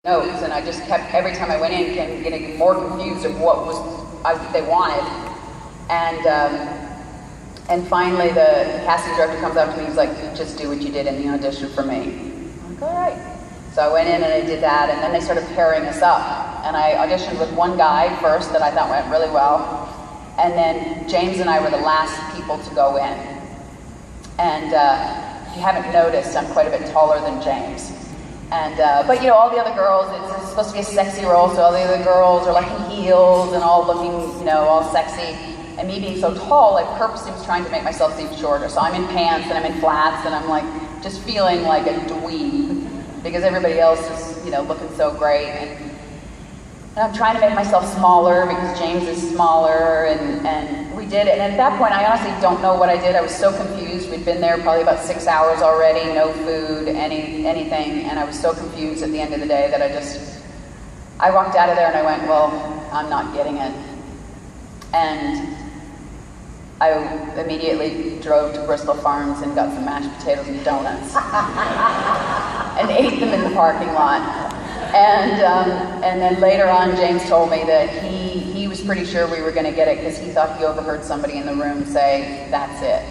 notes, and I just kept, every time I went in, getting more confused of what they wanted. And finally the casting director comes up to me, he's like, just do what you did in the audition for me. I'm like, all right. So I went in and I did that, and then they started pairing us up. And I auditioned with one guy first that I thought went really well. And then James and I were the last people to go in. And if you haven't noticed, I'm quite a bit taller than James. And, but you know, all the other girls, it's supposed to be a sexy role, so all the other girls are like in heels and all looking, you know, all sexy. And me being so tall, I purposely was trying to make myself seem shorter. So I'm in pants and I'm in flats and I'm like, just feeling like a dweeb because everybody else is, you know, looking so great. And I'm trying to make myself smaller because James is smaller, and we did it. And at that point, I honestly don't know what I did. I was so confused. We'd been there probably about 6 hours already, no food, anything, and I was so confused at the end of the day that I walked out of there and I went, well, I'm not getting it. And I immediately drove to Bristol Farms and got some mashed potatoes and donuts and ate them in the parking lot. And then later on, James told me that he was pretty sure we were going to get it because he thought he overheard somebody in the room say, that's it.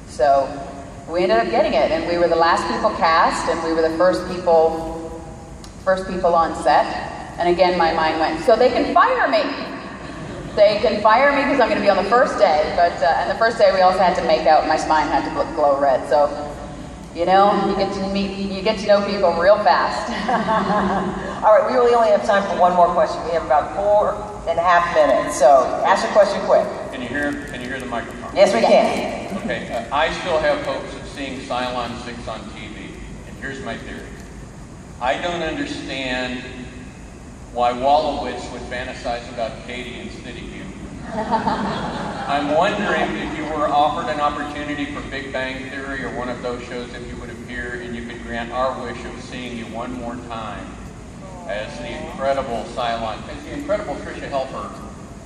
So we ended up getting it, and we were the last people cast, and we were the first people on set. And again, my mind went, so they can fire me. They can fire me because I'm going to be on the first day. But and the first day we also had to make out, my spine had to glow red. So, you know, you get to know people real fast. All right, we really only have time for one more question. We have about 4.5 minutes, so ask your question quick. Can you hear the microphone? Yes, we can. Okay, I still have hopes of seeing Cylon 6 on TV, and here's my theory. I don't understand why Wolowitz would fantasize about Katie instead of you. I'm wondering if you were offered an opportunity for Big Bang Theory or one of those shows, if you would appear and you could grant our wish of seeing you one more time as the incredible Tricia Helfer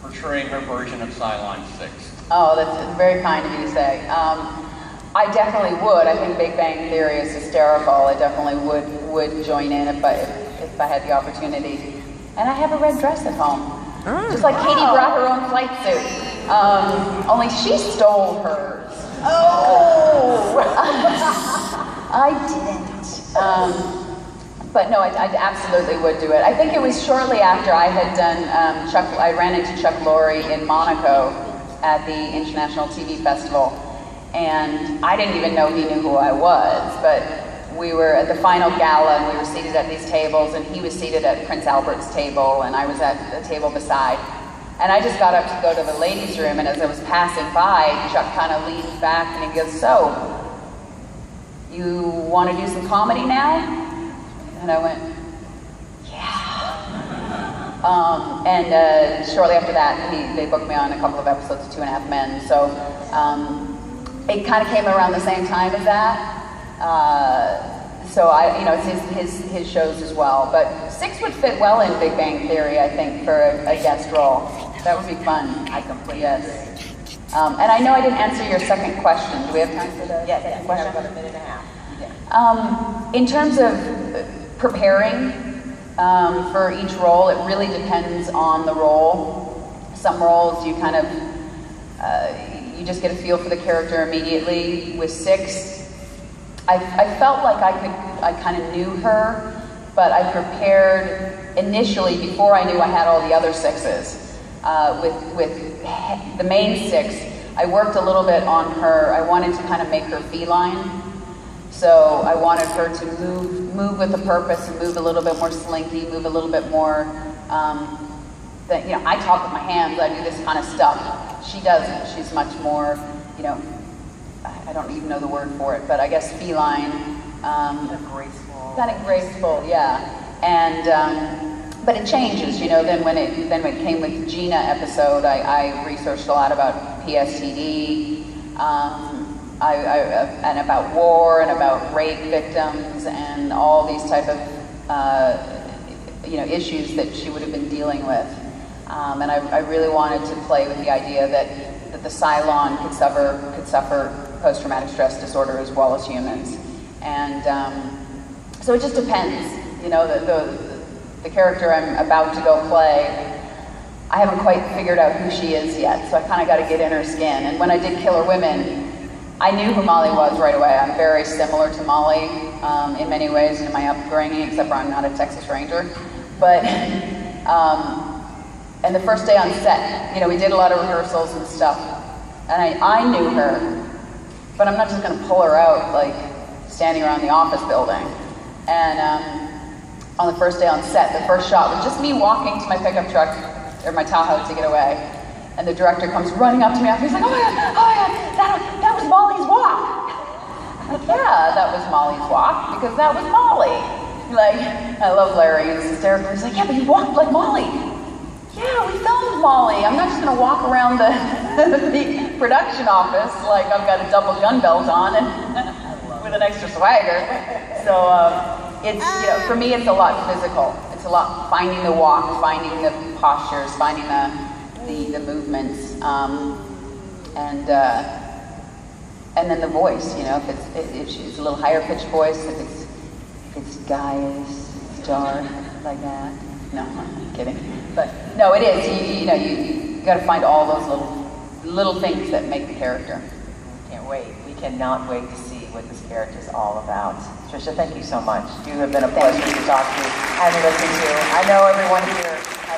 portraying her version of Cylon 6. Oh, that's very kind of you to say. I definitely would. I think Big Bang Theory is hysterical. I definitely would join in if I had the opportunity. And I have a red dress at home. Just like Katie brought her own flight suit. Only she stole hers. Oh! I didn't. But no, I absolutely would do it. I think it was shortly after I had done I ran into Chuck Lorre in Monaco at the International TV Festival. And I didn't even know he knew who I was, but we were at the final gala and we were seated at these tables, and he was seated at Prince Albert's table and I was at the table beside. And I just got up to go to the ladies' room, and as I was passing by, Chuck kind of leans back and he goes, so, you want to do some comedy now? And I went, yeah. And shortly after that, they booked me on a couple of episodes of 2.5 Men. So it kind of came around the same time as that. So it's his shows as well. But 6 would fit well in Big Bang Theory, I think, for a guest role. That would be fun. I completely agree. And I know I didn't answer your second question. Do we have time for the second question? We have about 1.5 minutes. In terms of preparing for each role, it really depends on the role. Some roles you kind of, you just get a feel for the character immediately. With 6, I felt like I kind of knew her, but I prepared initially before I knew I had all the other 6s. With the main 6, I worked a little bit on her. I wanted to kind of make her feline. So I wanted her to move with a purpose, and move a little bit more slinky, move a little bit more, I talk with my hands, I do this kind of stuff. She doesn't. She's much more, I don't even know the word for it, but I guess feline. Graceful. Kind of graceful, yeah. And, but it changes, then when it came with the Gina episode, I researched a lot about PSTD, and about war and about rape victims and all these type of issues that she would have been dealing with. And I really wanted to play with the idea that the Cylon could suffer post-traumatic stress disorder as well as humans. And so it just depends. you know, the character I'm about to go play, I haven't quite figured out who she is yet, so I kind of got to get in her skin. And when I did Killer Women, I knew who Molly was right away. I'm very similar to Molly in many ways in my upbringing, except for I'm not a Texas Ranger. But, and the first day on set, you know, we did a lot of rehearsals and stuff, and I knew her, but I'm not just going to pull her out, like, standing around the office building. And on the first day on set, the first shot was just me walking to my pickup truck, or my Tahoe, to get away. And the director comes running up to me after, he's like, oh my God, that was Molly's walk. I'm like, yeah, that was Molly's walk, because that was Molly. Like, I love Larry, he's hysterical. He's like, yeah, but you walked like Molly. Yeah, we filmed Molly. I'm not just gonna walk around the production office like I've got a double gun belt on and with an extra swagger. So it's, you know, for me it's a lot physical. It's a lot finding the walk, finding the postures, finding the movements, and then the voice. You know, if it's a little higher pitched voice, if it's guyish, it's dark like that. No, I'm kidding. But no, it is. You know, you got to find all those little things that make the character. Can't wait. We cannot wait to see what this character is all about. Tricia, thank you so much. You have been a pleasure to talk to and listen to. I know everyone here has